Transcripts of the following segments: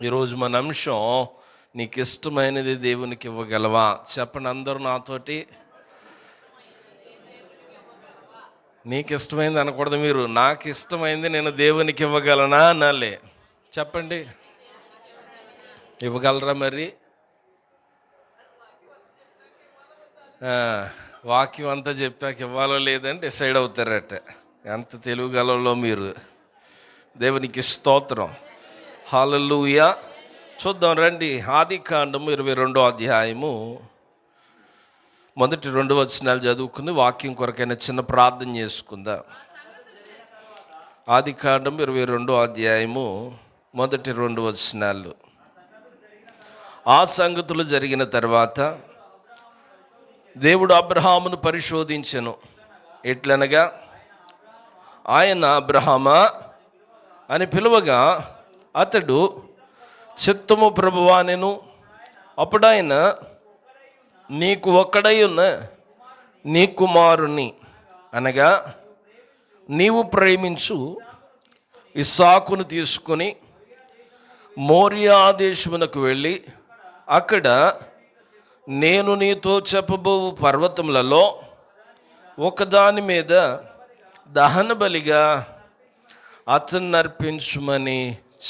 ఈరోజు మన అంశం, నీకు ఇష్టమైనది దేవునికి ఇవ్వగలవా? చెప్పండి అందరూ నాతోటి. నీకు ఇష్టమైంది అనకూడదు, మీరు నాకు ఇష్టమైంది నేను దేవునికి ఇవ్వగలనా అనాలి. చెప్పండి, ఇవ్వగలరా? మరి వాక్యం అంతా చెప్పాక ఇవ్వాలో లేదని డిసైడ్ అవుతారట. ఎంత తెలుగుగలలో మీరు. దేవునికి స్తోత్రం, హల్లెలూయా. చూద్దాం రండి. ఆదికాండము 22వ అధ్యాయము మొదటి 2 వచనాలు చదువుకుని వాక్యం కొరకైనా చిన్న ప్రార్థన చేసుకుందాం. ఆదికాండం 22వ అధ్యాయము మొదటి 2 వచనాలు. ఆ సంగతులు జరిగిన తర్వాత దేవుడు అబ్రహామును పరిశోధించెను. ఎట్లనగా, ఆయన అబ్రహామా అని పిలువగా అతడు చిత్తము ప్రభువా నేను. అప్పుడు ఆయన, నీకు ఒక్కడై ఉన్న నీ కుమారుని అనగా నీవు ప్రేమించు ఇస్సాకును తీసుకొని మోరియా దేశమునకు వెళ్ళి అక్కడ నేను నీతో చెప్పబోవు పర్వతములలో ఒకదాని మీద దహన బలిగా అతన్ని అర్పించుమని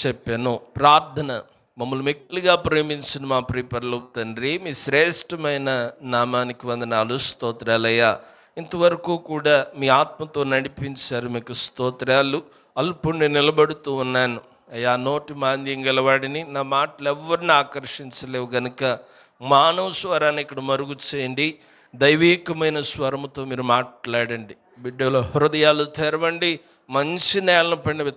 చెప్పాను. ప్రార్థన. మమ్మల్ని మిక్కిలిగా ప్రేమించిన మా ప్రియపరలోక తండ్రి, మీ శ్రేష్టమైన నామానికి వందనాలు, స్తోత్రాలయ్యా. ఇంతవరకు కూడా మీ ఆత్మతో నడిపించారు, మీకు స్తోత్రాలు. అల్పుణ్ణి నిలబడుతూ ఉన్నాను అయ్యా, నోటి మాంద్యం గలవాడిని, నా మాటలు ఎవరిని ఆకర్షించలేవు గనుక మానవ స్వరాన్ని ఇక్కడ మరుగు చేయండి. దైవీకమైన స్వరముతో మీరు మాట్లాడండి. బిడ్డల హృదయాలు తెరవండి. మంచి నేలను పండిన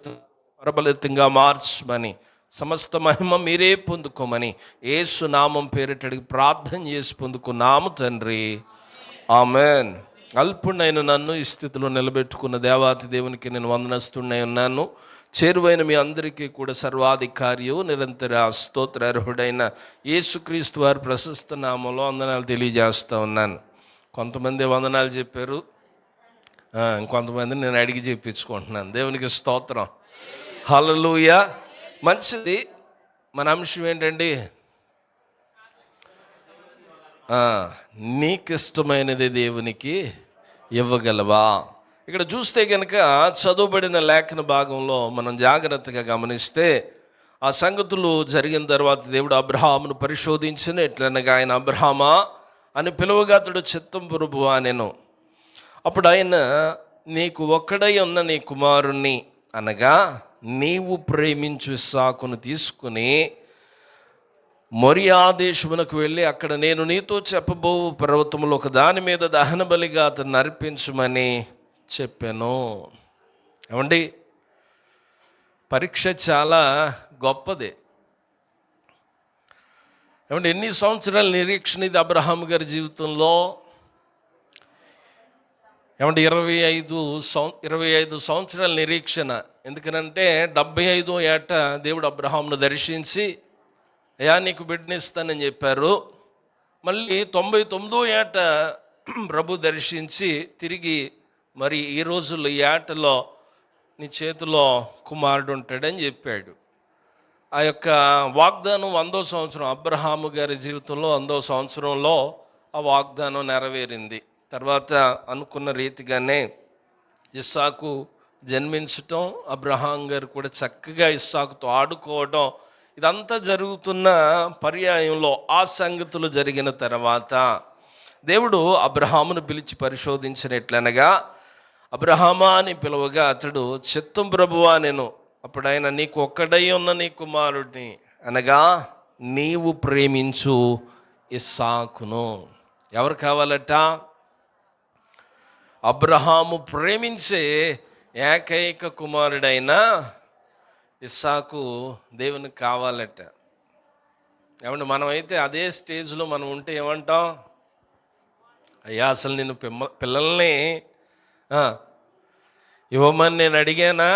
ప్రబలితంగా మార్చమని, సమస్త మహిమ మీరే పొందుకోమని యేసు నామం పేరిట అడిగి ప్రార్థన చేసి పొందుకున్నాము తండ్రి, ఆమెన్. అల్పుణ్ణైన నన్ను ఈ స్థితిలో నిలబెట్టుకున్న దేవాతి దేవునికి నేను వందనస్తున్నై ఉన్నాను. చేరువైన మీ అందరికీ కూడా సర్వాధికారియు నిరంతర స్తోత్రార్హుడైన యేసుక్రీస్తు వారి ప్రశస్త నామంలో వందనాలు తెలియజేస్తూ ఉన్నాను. కొంతమంది వందనాలు చెప్పారు, ఇంకొంతమంది నేను అడిగి చెప్పించుకుంటున్నాను. దేవునికి స్తోత్రం, హల్లెలూయా. మంచిది. మన అంశం ఏంటండి? నీకు ఇష్టమైనది దేవునికి ఇవ్వగలవా? ఇక్కడ చూస్తే కనుక చదువుబడిన లేఖన భాగంలో మనం జాగ్రత్తగా గమనిస్తే, ఆ సంగతులు జరిగిన తర్వాత దేవుడు అబ్రహామును పరిశోధించిన. ఎట్లనగా ఆయన అబ్రహామా అని పిలువగా అతడు చిత్తం ప్రభువా నేను. అప్పుడు ఆయన, నీకు ఒక్కడై ఉన్న నీ కుమారుణ్ణి అనగా నీవు ప్రేమించు ఇస్సాకును తీసుకుని మోరియా దేశమునకు వెళ్ళి అక్కడ నేను నీతో చెప్పబో పర్వతములు ఒక దాని మీద దహన బలిగా అతన్ని అర్పించమని చెప్పాను. ఏమండి, పరీక్ష చాలా గొప్పదే. ఏమంటే, ఎన్ని సంవత్సరాల నిరీక్షణ ఇది అబ్రహాం గారి జీవితంలో? ఏమంటే 25 సంవత్సరాల నిరీక్షణ. ఎందుకనంటే 75వ ఏట దేవుడు అబ్రహాంను దర్శించి, అయ్యా నీకు బిడ్డనిస్తానని చెప్పారు. మళ్ళీ 99వ ఏట ప్రభు దర్శించి తిరిగి, మరి ఈ రోజుల్లో ఈ ఏటలో నీ చేతిలో కుమారుడు ఉంటాడని చెప్పాడు. ఆ యొక్క వాగ్దానం 100వ సంవత్సరం, అబ్రహాము గారి జీవితంలో 100వ సంవత్సరంలో ఆ వాగ్దానం నెరవేరింది. తర్వాత అనుకున్న రీతిగానే ఇస్సాకు జన్మించటం, అబ్రహాం గారు కూడా చక్కగా ఇస్సాకుతో ఆడుకోవడం, ఇదంతా జరుగుతున్న పర్యాయంలో ఆ సంగతులు జరిగిన తర్వాత దేవుడు అబ్రహామును పిలిచి పరిశోధించినట్లనగా, అబ్రహామా అని పిలువగా అతడు చిత్తం ప్రభువా నేను. అప్పుడు ఆయన, నీకు ఒక్కడై ఉన్న నీ కుమారుడిని అనగా నీవు ప్రేమించు ఇస్సాకును. ఎవరు కావాలట? అబ్రహాము ప్రేమించే ఏకైక కుమారుడైన ఇస్సాకు దేవునికి కావాలట. ఏమంటే, మనమైతే అదే స్టేజ్లో మనం ఉంటే ఏమంటాం? అయ్యా అసలు నేను పిల్లల్ని ఇవ్వమని నేను అడిగానా?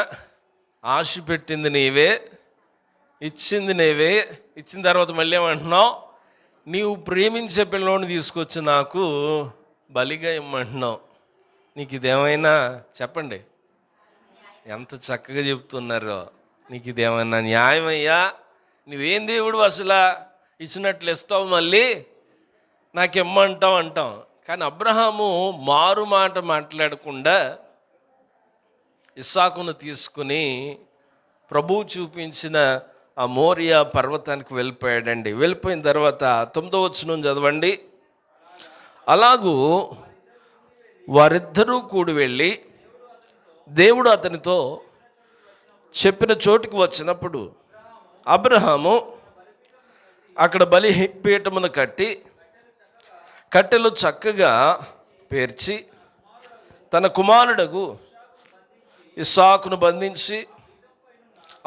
ఆశ పెట్టింది నీవే, ఇచ్చింది నీవే. ఇచ్చిన తర్వాత మళ్ళీ ఏమంటున్నావు? నీవు ప్రేమించే పిల్లోని తీసుకొచ్చి నాకు బలిగా ఇమ్మంటున్నావు. నీకు ఇదేమైనా చెప్పండి, ఎంత చక్కగా చెప్తున్నారో. నీకు ఇదేమైనా న్యాయమయ్యా? నువ్వేం దేవుడు అసలు ఇచ్చినట్లు ఇస్తావు, మళ్ళీ నాకిమ్మంటావు అంటాం. కానీ అబ్రహాము మారు మాట మాట్లాడకుండా ఇస్సాకును తీసుకుని ప్రభువు చూపించిన ఆ మోరియా పర్వతానికి వెళ్ళిపోయాడండి. వెళ్ళిపోయిన తర్వాత 9వ వచనం చదవండి. అలాగూ వారిద్దరూ కూడి వెళ్ళి దేవుడు అతనితో చెప్పిన చోటుకు వచ్చినప్పుడు అబ్రహాము అక్కడ బలిపీఠమును కట్టి కట్టెలు చక్కగా పేర్చి తన కుమారుడగు ఇస్సాకును బంధించి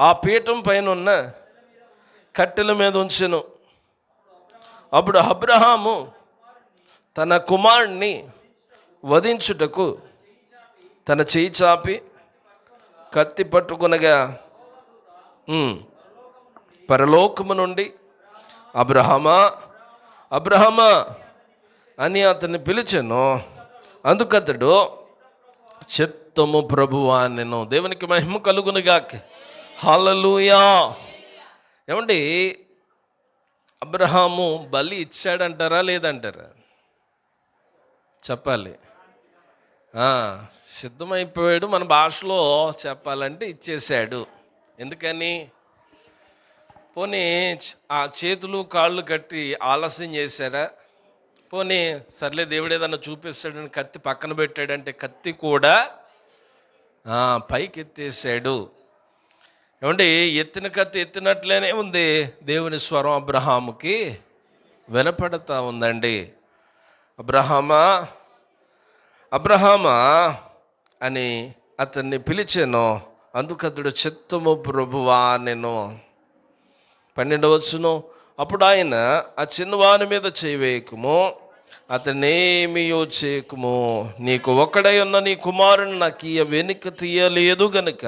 ఆ పీఠం పైన ఉన్న కట్టెల మీద ఉంచెను. అప్పుడు అబ్రహాము తన కుమారుణ్ణి వధించుటకు తన చేయి చాపి కత్తి పట్టుకొనగా పరలోకము నుండి అబ్రహామా అబ్రహామా అని అతన్ని పిలిచెను. అందుకతడు చిత్తము ప్రభువా నేను. దేవునికి మహిమ కలుగునుగాక. హల్లెలూయా. ఏమండి, అబ్రహాము బలి ఇచ్చాడంటారా లేదంటారా? చెప్పాలి. సిద్ధమైపోయాడు. మన భాషలో చెప్పాలంటే ఇచ్చేశాడు. ఎందుకని? పోనీ ఆ చేతులు కాళ్ళు కట్టి ఆలస్యం చేశారా? పోనీ సర్లే దేవుడు ఏదన్నా చూపిస్తాడని కత్తి పక్కన పెట్టాడంటే కత్తి కూడా పైకి ఎత్తేసాడు. ఏమంటే ఎత్తిన కత్తి ఎత్తినట్లేనే ఉంది. దేవుని స్వరం అబ్రహాముకి వినపడతా ఉందండి. అబ్రహామా అబ్రహామా అని అతన్ని పిలిచాను. అందుకతడు చిత్తము ప్రభువా నేను. 12వ వచనం. అప్పుడు ఆయన ఆ చిన్నవాని మీద చేయవేయకుము, అతనేమియో చేయకుము, నీకు ఒక్కడై ఉన్న నీ కుమారుని నాకు వెనుక తీయలేదు గనుక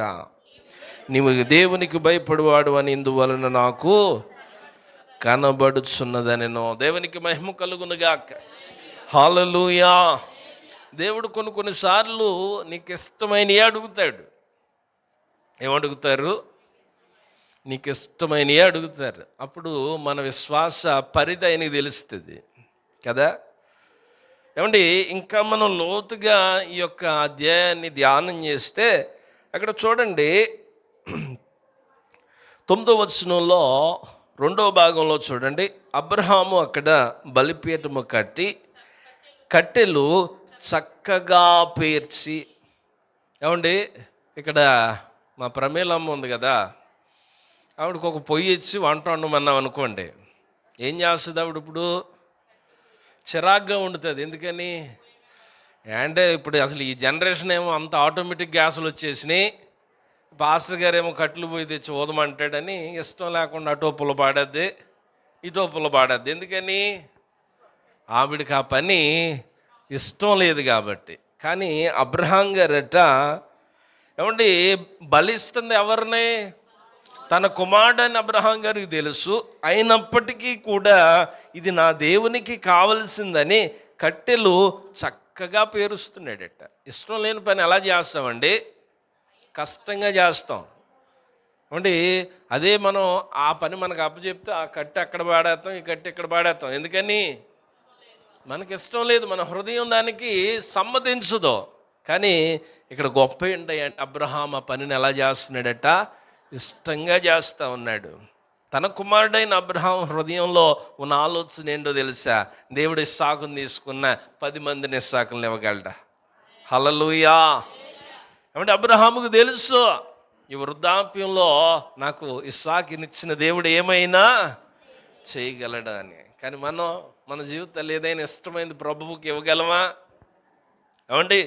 నీవు దేవునికి భయపడువాడు అని ఇందువలన నాకు కనబడుచున్నదనెను. దేవునికి మహిమ కలుగునుగాక. హల్లెలూయా. దేవుడు కొన్నిసార్లు నీకు ఇష్టమైనవి అడుగుతాడు. ఏమడుగుతారు? నీకు ఇష్టమైనవి అడుగుతారు. అప్పుడు మన విశ్వాస పరిధి ఆయనకి తెలుస్తుంది కదా. ఏమండి, ఇంకా మనం లోతుగా ఈ యొక్క అధ్యాయాన్ని ధ్యానం చేస్తే అక్కడ చూడండి 9వ వచనంలో 2వ భాగంలో చూడండి. అబ్రహాము అక్కడ బలిపీఠము కట్టి కట్టెలు చక్కగా పేర్చి. ఏమండి, ఇక్కడ మా ప్రమేలమ్మ ఉంది కదా, ఆవిడకి ఒక పొయ్యి ఇచ్చి వంట వండమన్నాం అనుకోండి, ఏం చేస్తుంది ఆవిడ? ఇప్పుడు చిరాగ్గా వండుతుంది. ఎందుకని అంటే ఇప్పుడు అసలు ఈ జనరేషన్ ఏమో అంత ఆటోమేటిక్ గ్యాసులు వచ్చేసినాయి. పాస్టర్ గారు ఏమో కట్లు పోయి తెచ్చి ఓదమంటాడని ఇష్టం లేకుండా అటో పుల్ల పాడద్ది ఇటో పుల్ల పాడద్ది. ఎందుకని? ఆవిడకి ఆ పని ఇష్టం లేదు కాబట్టి. కానీ అబ్రహాం గారట ఏమండి బలిస్తుంది ఎవరిని? తన కుమారుడని అబ్రహాం గారికి తెలుసు. అయినప్పటికీ కూడా ఇది నా దేవునికి కావలసిందని కట్టెలు చక్కగా పేరుస్తున్నాడట. ఇష్టం లేని పని ఎలా చేస్తామండి? కష్టంగా చేస్తాం. అంటే అదే మనం ఆ పని మనకు అప్పచెప్తే ఆ కట్టె అక్కడ పాడేస్తాం, ఈ కట్టె ఇక్కడ పాడేస్తాం. ఎందుకని? మనకి ఇష్టం లేదు, మన హృదయం దానికి సమ్మతించదు. కానీ ఇక్కడ గొప్ప ఏంటి అంటే అబ్రహాం ఆ పనిని ఎలా చేస్తున్నాడట? ఇష్టంగా చేస్తూ ఉన్నాడు. తన కుమారుడైన అబ్రహాం హృదయంలో ఉన్న ఆలోచన ఏంటో తెలుసా? దేవుడు ఇస్సాకుని తీసుకున్న 10 మందిని ఇస్సాకులను ఇవ్వగలడా? హల్లెలూయా. ఏమంటే అబ్రహాముకు తెలుసు ఈ వృద్ధాప్యంలో నాకు ఇస్సాకునిచ్చిన దేవుడు ఏమైనా చేయగలడా అని. కానీ మన జీవితాలు ఏదైనా ఇష్టమైంది ప్రభువుకి ఇవ్వగలమా? ఏమండి,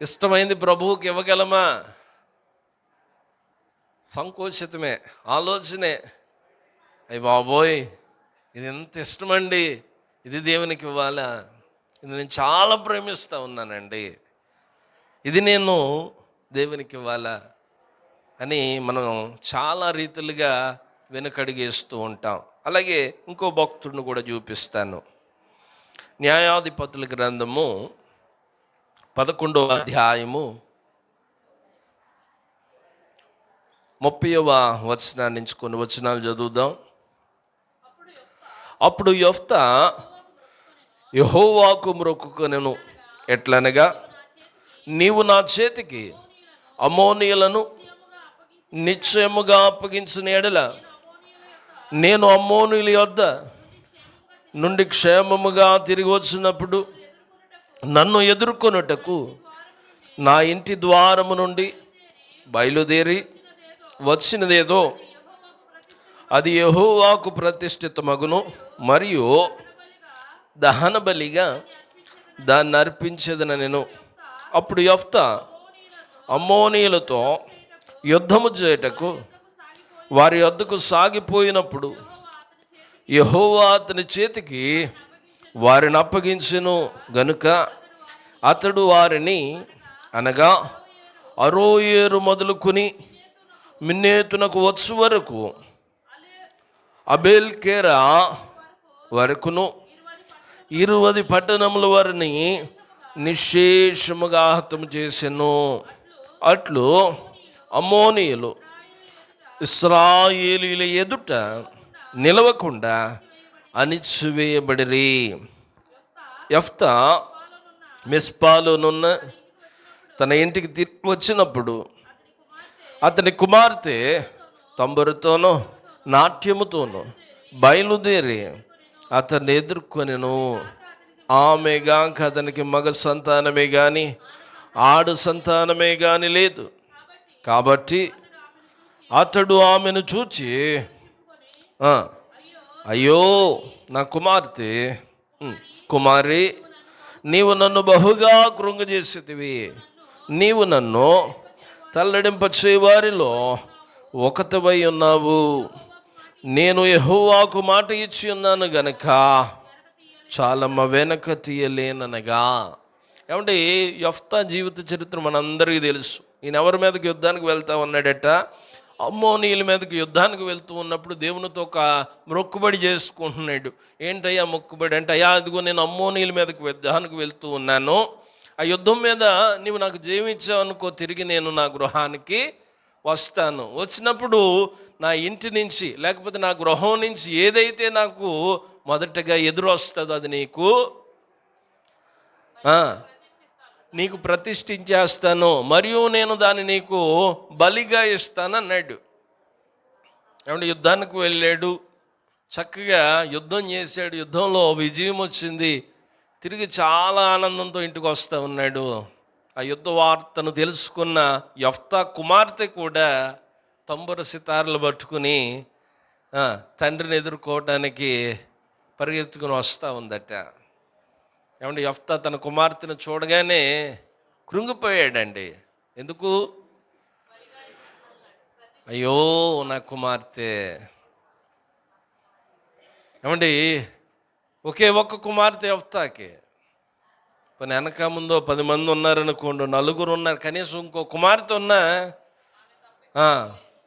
ఇష్టమైంది ప్రభువుకి ఇవ్వగలమా? సంకోచితమే, ఆలోచనే. అయ్య బాబోయ్, ఇది ఎంత ఇష్టమండి, ఇది దేవునికి ఇవ్వాలా? ఇది నేను చాలా ప్రేమిస్తూ ఉన్నానండి, ఇది నేను దేవునికి ఇవ్వాలా అని మనం చాలా రీతిలుగా వెనుకడుగేస్తూ ఉంటాం. అలాగే ఇంకో భక్తుడిని కూడా చూపిస్తాను. న్యాయాధిపతుల గ్రంథము 11వ అధ్యాయము 30వ వచనాన్ని నుంచి కొన్ని వచనాలు చదువుదాం. అప్పుడు యెఫ్తా యెహోవాకు మొక్కుకొనెను, ఎట్లనగా, నీవు నా చేతికి అమ్మోనీయులను నిశ్చయముగా అప్పగించిన ఎడల నేను అమ్మోనీయుల యొద్ద నుండి క్షేమముగా తిరిగి వచ్చినప్పుడు నన్ను ఎదుర్కొనుటకు నా ఇంటి ద్వారము నుండి బయలుదేరి వచ్చినదేదో అది యెహోవాకు ప్రతిష్ఠితమగును, మరియు దహన బలిగా దాన్ని అర్పించేదన నేను. అప్పుడు యెఫ్తా అమ్మోనీయులతో యుద్ధము చేయుటకు వారి వద్దకు సాగిపోయినప్పుడు యెహోవా అతని చేతికి వారిని అప్పగించెను గనుక అతడు వారిని, అనగా అరోయేరు మొదలుకొని మిన్నేతునకు వచ్చు వరకు అబేల్కేరా వరకును 20 పట్టణముల వారిని నిశ్శేషముగా హతము చేసెను. అట్లు అమ్మోనీయులు ఇశ్రాయేలీయుల ఎదుట నిలవకుండా అణిచివేయబడిరి. యెఫ్తా మిస్పాలోనున్న తన ఇంటికి తిరిగి వచ్చినప్పుడు అతని కుమార్తె తంబురతోనూ నాట్యముతోనూ బయలుదేరి అతన్ని ఎదుర్కొనెను. ఆమె గాక అతనికి మగ సంతానమే గాని ఆడు సంతానమే గాని లేదు. కాబట్టి అతడు ఆమెను చూచి, అయ్యో నా కుమార్తె, కుమారి, నీవు నన్ను బహుగా కృంగజేసితివి. నీవు నన్ను తల్లడింపచే వారిలో ఒకటివై ఉన్నావు. నేను యెహోవాకు మాట ఇచ్చి ఉన్నాను గనక చాలమ్మ వెనక తీయలేననగా. ఏమంటే యెఫ్తా జీవిత చరిత్ర మనందరికీ తెలుసు. ఈయన ఎవరి మీదకి యుద్ధానికి వెళ్తా ఉన్నాడట? అమ్మోనీయుల మీదకి యుద్ధానికి వెళ్తూ ఉన్నప్పుడు దేవునితో ఒక మొక్కుబడి చేసుకుంటున్నాడు. ఏంటయ్యా మొక్కుబడి అంటే, అయ్యా అదిగో నేను అమ్మోనీయుల మీదకి యుద్ధానికి వెళ్తూ ఉన్నాను, ఆ యుద్ధం మీద నీవు నాకు జయమిచ్చావు అనుకో, తిరిగి నేను నా గృహానికి వస్తాను. వచ్చినప్పుడు నా ఇంటి నుంచి లేకపోతే నా గృహం నుంచి ఏదైతే నాకు మొదటగా ఎదురు వస్తుందో అది నీకు ప్రతిష్ఠించేస్తాను, మరియు నేను దాన్ని నీకు బలిగా ఇస్తాను అన్నాడు. ఏమంటే యుద్ధానికి వెళ్ళాడు, చక్కగా యుద్ధం చేశాడు, యుద్ధంలో విజయం వచ్చింది, తిరిగి చాలా ఆనందంతో ఇంటికి వస్తూ ఉన్నాడు. ఆ యుద్ధ వార్తను తెలుసుకున్న యెఫ్తా కుమార్తె కూడా తంబుర సితార్లు పట్టుకుని తండ్రిని ఎదుర్కోవటానికి పరిగెత్తుకుని వస్తూ ఉందట. ఏమంటే యెఫ్తా తన కుమార్తెను చూడగానే కృంగిపోయాడండి. ఎందుకు? అయ్యో నా కుమార్తె. ఏమండి ఒకే ఒక్క కుమార్తె యెఫ్తాకి. పని వెనక ముందో 10 మంది ఉన్నారనుకోండి, 4 ఉన్నారు, కనీసం ఇంకో కుమార్తె ఉన్నా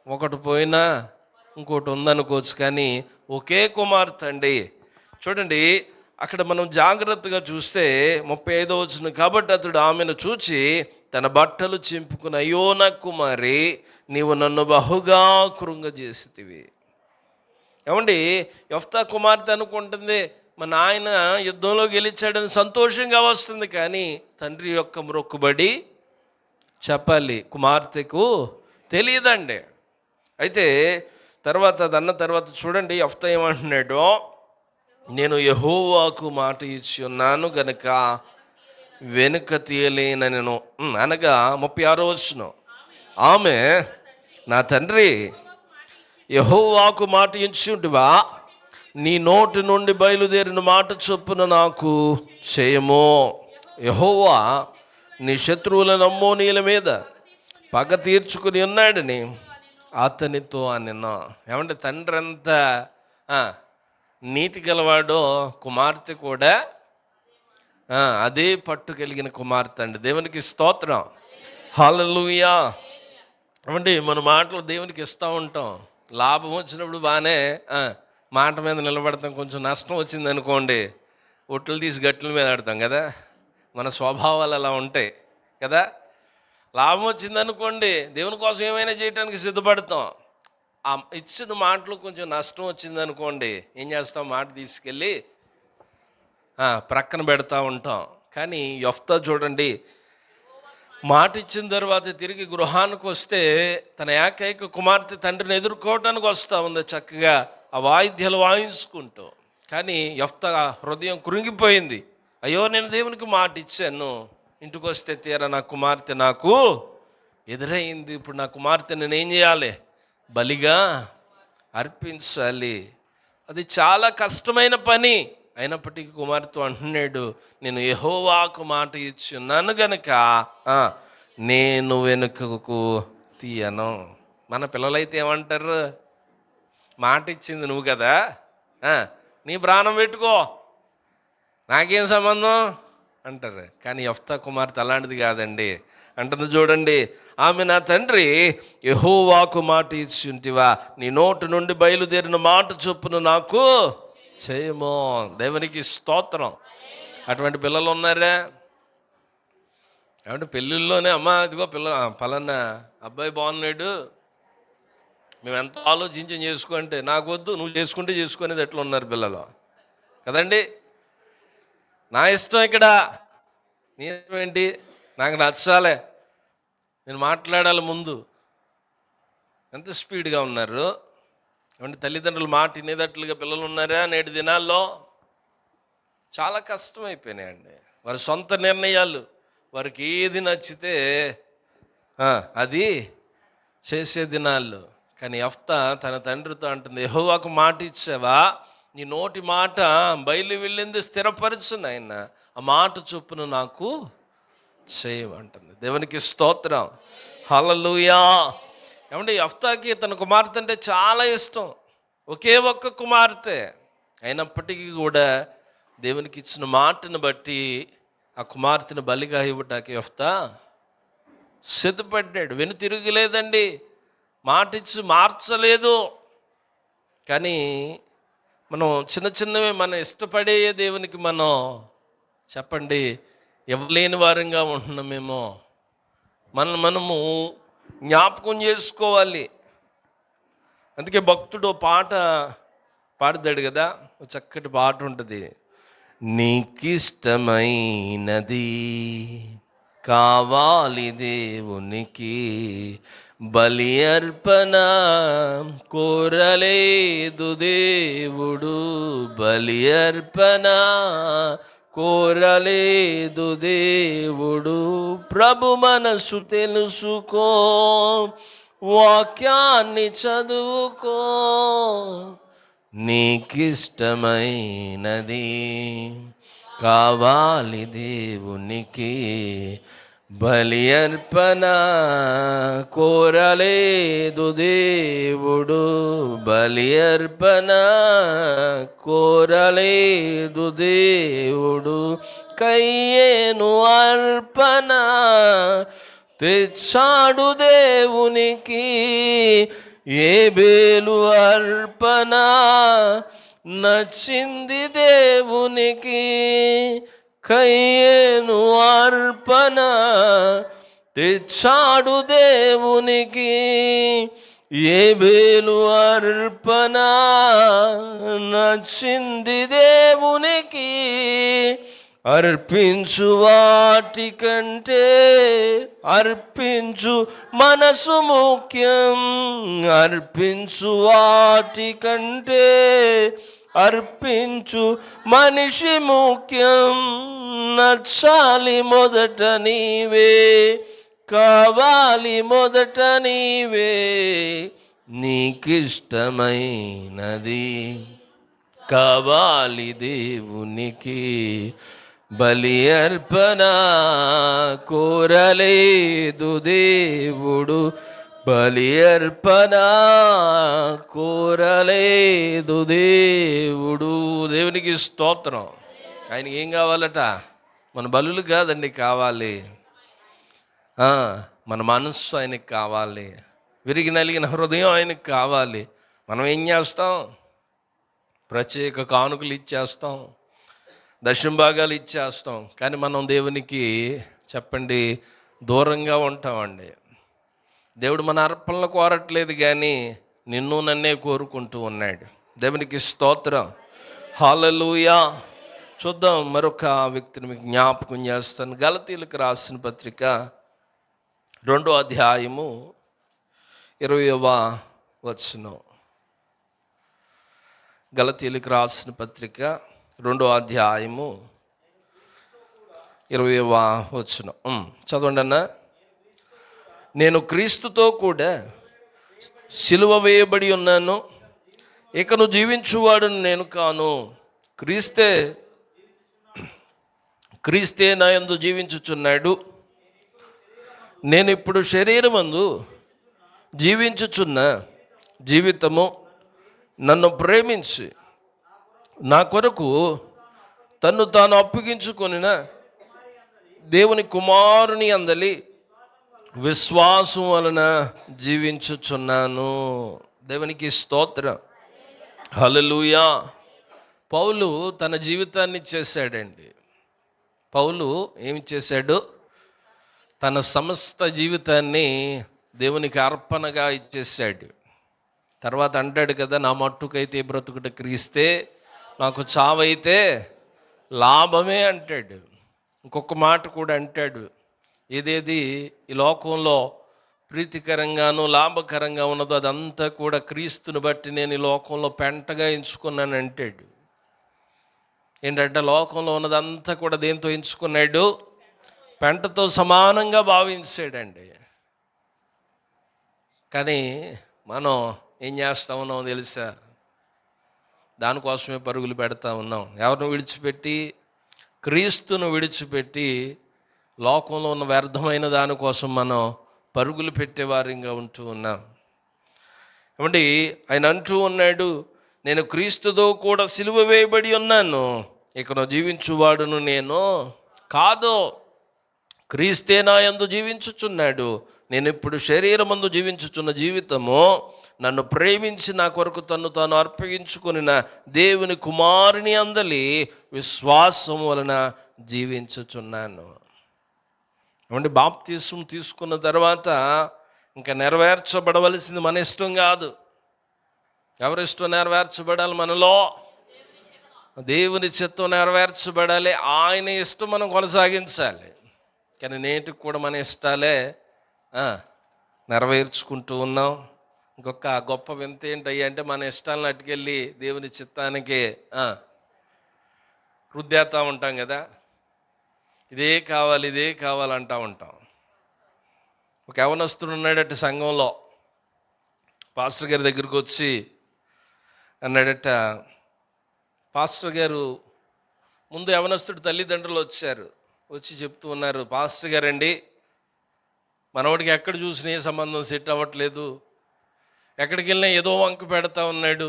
ఒకటి పోయినా ఇంకోటి ఉందనుకోవచ్చు, కానీ ఒకే కుమార్తె అండి. చూడండి అక్కడ మనం జాగ్రత్తగా చూస్తే 35వ వచనం, కాబట్టి అతడు ఆమెను చూచి తన బట్టలు చింపుకుని, అయ్యో నా కుమారి, నీవు నన్ను బహుగా కృంగజేసితివి. ఏమండి యెఫ్తా కుమార్తె అనుకుంటుంది మా నాయన యుద్ధంలో గెలిచాడని సంతోషంగా వస్తుంది, కానీ తండ్రి యొక్క మొక్కుబడి చెప్పాలి కుమార్తెకు తెలియదండి. అయితే తర్వాత అదన్న తర్వాత చూడండి యెఫ్తా ఏమంటున్నాడో, నేను యెహోవాకు మాట ఇచ్చి ఉన్నాను గనుక వెనుక తీయలేనను అనగా 36వ వచనం, ఆమె, నా తండ్రి యెహోవాకు మాట ఇచ్చి ఉంటివా, నీ నోటి నుండి బయలుదేరిన మాట చొప్పున నాకు చేయము. యెహోవా నీ శత్రువులను అమ్మోనీయుల మీద పగ తీర్చుకుని ఉన్నాడని అతనితో అనెను. ఏమంటే తండ్రి అంతా నీతి గలవాడో, కుమార్తె కూడా అదే పట్టు కలిగిన కుమార్తె అండి. దేవునికి స్తోత్రం, హల్లెలూయా. ఏమండి మన మాటలు దేవునికి ఇస్తూ ఉంటాం, లాభం వచ్చినప్పుడు బాగానే మాట మీద నిలబడతాం, కొంచెం నష్టం వచ్చింది అనుకోండి ఒట్లు తీసి గట్ల మీద ఆడతాం కదా. మన స్వభావాలు అలా ఉంటాయి కదా. లాభం వచ్చిందనుకోండి దేవుని కోసం ఏమైనా చేయడానికి సిద్ధపడతాం. ఆ ఇచ్చిన మాటలు కొంచెం నష్టం వచ్చిందనుకోండి ఏం చేస్తాం, మాట తీసుకెళ్ళి ప్రక్కన పెడతా ఉంటాం. కానీ యెఫ్తా చూడండి, మాట ఇచ్చిన తర్వాత తిరిగి గృహానికి వస్తే తన ఏకైక కుమార్తె తండ్రిని ఎదుర్కోవటానికి వస్తూ ఉంది చక్కగా ఆ వాయిద్యాలు వాయించుకుంటూ. కానీ యెఫ్తా హృదయం కృంగిపోయింది. అయ్యో, నేను దేవునికి మాట ఇచ్చాను, ఇంటికి వస్తే తీరా నా కుమార్తె నాకు ఎదురైంది. ఇప్పుడు నా కుమార్తె నేనేం చేయాలి, బలిగా అర్పించాలి. అది చాలా కష్టమైన పని. అయినప్పటికీ కుమార్తె అంటున్నాడు, నేను యెహోవాకు మాట ఇచ్చున్నాను గనుక నేను వెనుకకు తీయను. మన పిల్లలైతే ఏమంటారు, మాట ఇచ్చింది నువ్వు కదా, నీ ప్రాణం పెట్టుకో, నాకేం సంబంధం అంటారు. కానీ యెఫ్తా కుమార్తె అలాంటిది కాదండి. అంటుంది చూడండి, ఆమె నా తండ్రి యెహోవాకు మాట ఇచ్చుంటివా, నీ నోటి నుండి బయలుదేరిన మాట చొప్పున నాకు చేయమో. దేవునికి స్తోత్రం. అటువంటి పిల్లలు ఉన్నారా? ఏమంటే పెళ్ళిళ్ళలోనే అమ్మ ఇదిగో పలానా అబ్బాయి బాగున్నాడు, మేము ఎంత ఆలోచించి చేసుకుంటే నాకు వద్దు, నువ్వు చేసుకుంటే చేసుకునేది ఎట్లా ఉన్నారు పిల్లలు కదండి. నా ఇష్టం ఇక్కడ, నీ ఇష్టం ఏంటి, నాకు నచ్చాలే, నేను మాట్లాడాలి ముందు. ఎంత స్పీడ్గా ఉన్నారు ఏమంటే తల్లిదండ్రులు మాట వినేటట్లుగా పిల్లలు ఉన్నారా? నేటి దినాల్లో చాలా కష్టమైపోయినాయండి. వారి సొంత నిర్ణయాలు, వారికి ఏది నచ్చితే అది చేసే దినాల్లో. కానీ యెఫ్తా తన తండ్రితో అంటుంది, యెహోవాకు మాట ఇచ్చావా, నీ నోటి మాట బయలు వెళ్ళింది స్థిరపరచు నాయన, ఆ మాట చొప్పున నాకు చేయమంటుంది. దేవునికి స్తోత్రం, హల్లెలూయా. ఏమంటే యెఫ్తాకి తన కుమార్తె అంటే చాలా ఇష్టం, ఒకే ఒక్క కుమార్తె. అయినప్పటికీ కూడా దేవునికి ఇచ్చిన మాటను బట్టి ఆ కుమార్తెను బలిగా ఇవ్వటానికి యెఫ్తా సిద్ధపడ్డాడు. వెనుతిరగలేదండి, మాట ఇచ్చి మార్చలేదు. కానీ మనం చిన్న చిన్నవి మనం ఇష్టపడే దేవునికి మనం చెప్పండి ఇవ్వలేని వారంగా ఉంటున్నామేమో. మనము జ్ఞాపకం చేసుకోవాలి. అందుకే భక్తుడు పాట పాడుతాడు కదా, చక్కటి పాట ఉంటుంది, నీకిష్టమైనది కావాలి దేవునికి, బలి అర్పణ కోరలేదు దేవుడు, బలి అర్పణ కోరలేదు దేవుడు. ప్రభు మనసు తెలుసుకో, వాక్యాన్ని చదువుకో, నీకిష్టమైనది కావాలి దేవునికి, బలి అర్పణ కోరలేదు దేవుడు, బలి అర్పణ కోరలేదు దేవుడు. కయ్యేను అర్పణ తెచ్చాడు దేవునికి, ఏబేలు అర్పణ నచ్చింది దేవునికి. కయ్యేను అర్పణ తెచ్చాడు దేవునికి, ఏబేలు అర్పణ నచ్చింది దేవునికి. అర్పించు వాటి కంటే అర్పించు మనసు ముఖ్యం, అర్పించు వాటి కంటే అర్పించు మనిషి ముఖ్యం. నచ్చాలి మొదట నీవే, కావాలి మొదట నీవే, నీకిష్టమైనది కావాలి దేవునికి, బలి అర్పణ కోరలేదు దేవుడు, బలి అర్పణ కోరలేదు దేవుడు. దేవునికి స్తోత్రం. ఆయనకి ఏం కావాలట? మన బలులు కాదండి కావాలి, మన మనస్సు ఆయనకి కావాలి, విరిగి నలిగిన హృదయం ఆయనకి కావాలి. మనం ఏం చేస్తాం? ప్రత్యేక కానుకలు ఇచ్చేస్తాం, దశమ భాగాలు ఇచ్చేస్తాం. కానీ మనం దేవునికి చెప్పండి దూరంగా ఉంటామండి. దేవుడు మన అర్పణలు కోరట్లేదు, కానీ నిన్ను నన్నే కోరుకుంటూ ఉన్నాడు. దేవునికి స్తోత్రం, హల్లెలూయా. చూద్దాం, మరొక వ్యక్తిని మీకు జ్ఞాపకం చేస్తాను. గలతీయులకు రాసిన పత్రిక 2వ అధ్యాయము 20వ వచనం. గలతీయులకు రాసిన పత్రిక 2వ అధ్యాయము 20వ వచనం చదవండి అన్న. నేను క్రీస్తుతో కూడా సిలువ వేయబడి ఉన్నాను, ఇకను జీవించువాడును నేను కాను, క్రీస్తే నా యందు జీవించుచున్నాడు. నేను ఇప్పుడు శరీరమందు జీవించుచున్న జీవితము నన్ను ప్రేమించి నా కొరకు తన్ను తాను అప్పగించుకొనిన దేవుని కుమారుని అందలి విశ్వాసం వలన జీవించుచున్నాను. దేవునికి స్తోత్రం, హల్లెలూయా. పౌలు తన జీవితాన్ని చేశాడండి. పౌలు ఏమి చేశాడు? తన సమస్త జీవితాన్ని దేవునికి అర్పణగా ఇచ్చేసాడు. తర్వాత అంటాడు కదా, నా మట్టుకైతే బ్రతుకుట క్రీస్తే, నాకు చావైతే లాభమే అంటాడు. ఇంకొక మాట కూడా అంటాడు, ఏదేది ఈ లోకంలో ప్రీతికరంగాను లాభకరంగా ఉన్నదో అదంతా కూడా క్రీస్తుని బట్టి నేను ఈ లోకంలో పెంటగా ఎంచుకున్నాను అంటాడు. ఏంటంటే లోకంలో ఉన్నదంతా కూడా దేంతో ఎంచుకున్నాడు? పెంటతో సమానంగా భావించాడండి. కానీ మనం ఏం చేస్తా ఉన్నాం తెలుసా? దానికోసమే పరుగులు పెడతా ఉన్నాం. ఎవరిని విడిచిపెట్టి? క్రీస్తును విడిచిపెట్టి లోకంలో ఉన్న వ్యర్థమైన దానికోసం మనం పరుగులు పెట్టేవారిగా ఉంటూ ఉన్నాం. ఏమండి, ఆయన అంటూ ఉన్నాడు, నేను క్రీస్తుతో కూడా సిలువ వేయబడి ఉన్నాను, ఇకను జీవించువాడును నేను కాదు, క్రీస్తే నా యందు జీవించుచున్నాడు. నేను ఇప్పుడు శరీరమందు జీవించుచున్న జీవితము నన్ను ప్రేమించి నా కొరకు తన్ను తాను అర్పించుకొనిన దేవుని కుమారుని అందలి విశ్వాసం వలన జీవించుచున్నాను. ఏమంటే, బాప్తిస్మం తీసుకున్న తర్వాత ఇంకా నెరవేర్చబడవలసింది మన ఇష్టం కాదు. ఎవరిష్టం నెరవేర్చబడాలి? మనలో దేవుని చిత్తం నెరవేర్చబడాలి. ఆయన ఇష్టం మనం కొనసాగించాలి. కానీ నేటికి కూడా మన ఇష్టాలే నెరవేర్చుకుంటూ ఉన్నాం. ఇంకొక గొప్ప వింత ఏంటయ్యా అంటే, మన ఇష్టాలను అట్టుకెళ్ళి దేవుని చిత్తానికి రుద్దేస్తూ ఉంటాం కదా. ఇదే కావాలి, ఇదే కావాలంటూ ఉంటాం. ఒక యవనస్తుడు ఉన్నాడట సంఘంలో. పాస్టర్ గారి దగ్గరికి వచ్చి అన్నాడట, పాస్టర్ గారు ముందు యవనస్తుడు తల్లిదండ్రులు వచ్చి చెప్తూ ఉన్నారు, పాస్టర్ గారండి, మనవాడికి ఎక్కడ చూసినా ఏ సంబంధం సెట్ అవ్వట్లేదు, ఎక్కడికి వెళ్ళినా ఏదో వంక పెడతా ఉన్నాడు,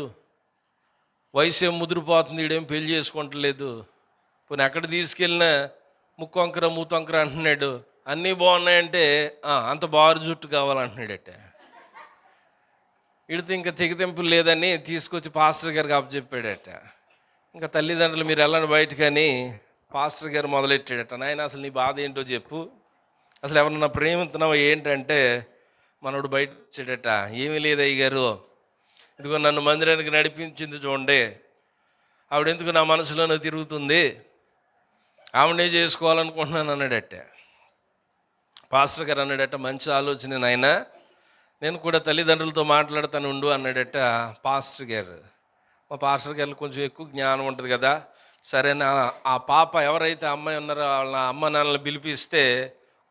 వయసు ఏం ముదిరిపోతుంది, ఈడేం పెళ్లి చేసుకుంటలేదు, పోనీ ఎక్కడ తీసుకెళ్ళినా ముక్కొంకర మూతొంకర అంటున్నాడు, అన్నీ బాగున్నాయంటే అంత బారు జుట్టు కావాలంటున్నాడట. వీడితో ఇంకా తెగతింపులు లేదని తీసుకొచ్చి పాస్టర్ గారికి అప్పచెప్పాడట. ఇంకా తల్లిదండ్రులు మీరు వెళ్ళండి బయటకని పాస్టర్ గారు మొదలెట్టాడట. నాయన అసలు నీ బాధ ఏంటో చెప్పు, అసలు ఎవరన్నా ప్రేమిస్తున్నావా ఏంటంటే, మనోడు బయట వచ్చాడట. ఏమీ లేదు అయ్యగారు, ఇదిగో నన్ను మందిరానికి నడిపించింది చూడండి, ఆవిడెందుకు నా మనసులోనే తిరుగుతుంది, ఆవిడనే చేసుకోవాలనుకుంటున్నాను అన్నాడట. పాస్టర్ గారు అన్నాడట, మంచి ఆలోచన నాయన, నేను కూడా తల్లిదండ్రులతో మాట్లాడతాను ఉండు అన్నాడట పాస్టర్ గారు. మా పాస్టర్ గారు కొంచెం ఎక్కువ జ్ఞానం ఉంటుంది కదా. సరేనా, ఆ పాప ఎవరైతే అమ్మాయి ఉన్నారో వాళ్ళ అమ్మ నాన్నలు పిలిపిస్తే